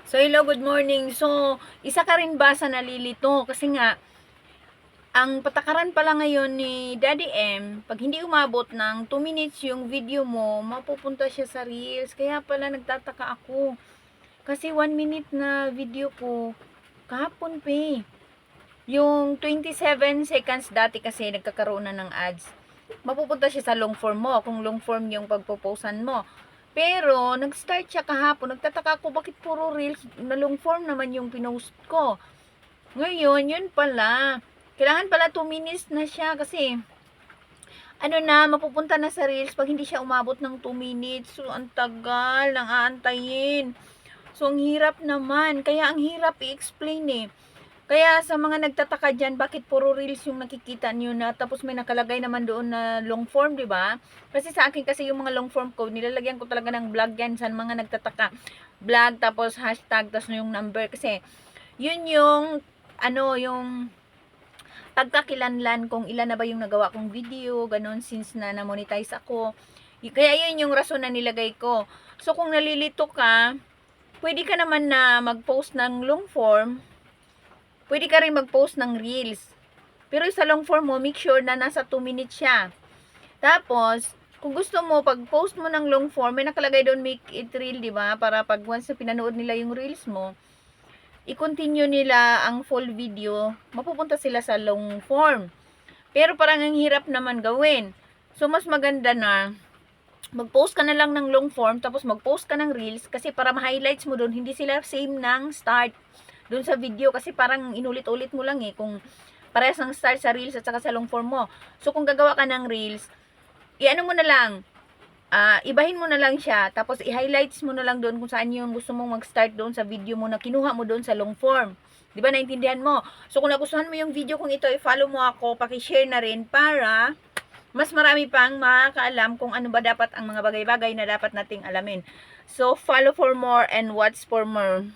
So, hello, good morning. So, isa ka rin ba sa nalilito? Kasi nga, ang patakaran pala ngayon ni Daddy M, pag hindi umabot ng 2 minutes yung video mo, mapupunta siya sa Reels. Kaya pala nagtataka ako. Kasi 1 minute na video ko, kahapon pa eh. Yung 27 seconds dati kasi nagkakaroon na ng ads. Mapupunta siya sa long form mo, kung long form yung pagpo-postan mo. Pero, nag-start siya kahapon. Nagtataka ako, bakit puro reels na long form naman yung pinost ko. Ngayon, yun pala. Kailangan pala 2 minutes na siya kasi, mapupunta na sa reels pag hindi siya umabot ng 2 minutes. So, ang tagal nang aantayin. So, ang hirap naman. Kaya, ang hirap i-explain eh. Kaya sa mga nagtataka dyan, bakit puro reels yung nakikita nyo na tapos may nakalagay naman doon na long form, di ba? Kasi sa akin kasi yung mga long form ko, nilalagyan ko talaga ng vlog yan sa mga nagtataka. Vlog, tapos hashtag, tapos yung number. Kasi yun yung, yung pagkakilanlan kung ilan na ba yung nagawa kong video, ganun, since na-monetize ako. Kaya yun yung rason na nilagay ko. So kung nalilito ka, pwede ka naman na mag-post ng long form. Pwede ka rin mag-post ng reels. Pero sa long form mo, make sure na nasa 2 minutes siya. Tapos, kung gusto mo, pag-post mo ng long form, may nakalagay doon make it real, di ba? Para pag once na pinanood nila yung reels mo, i-continue nila ang full video, mapupunta sila sa long form. Pero parang ang hirap naman gawin. So, mas maganda na mag-post ka na lang ng long form, tapos mag-post ka ng reels, kasi para ma-highlights mo doon, hindi sila same ng start doon sa video, kasi parang inulit-ulit mo lang eh, kung parehas ng start sa reels at saka sa long form mo. So, kung gagawa ka ng reels, i-ano mo na lang, ibahin mo na lang siya, tapos i-highlights mo na lang doon kung saan yung gusto mong mag-start doon sa video mo na kinuha mo doon sa long form. Di ba, naintindihan mo? So, kung nagustuhan mo yung video kung ito, i-follow mo ako, paki-share na rin para mas marami pang makakaalam kung ano ba dapat ang mga bagay-bagay na dapat nating alamin. So, follow for more and watch for more.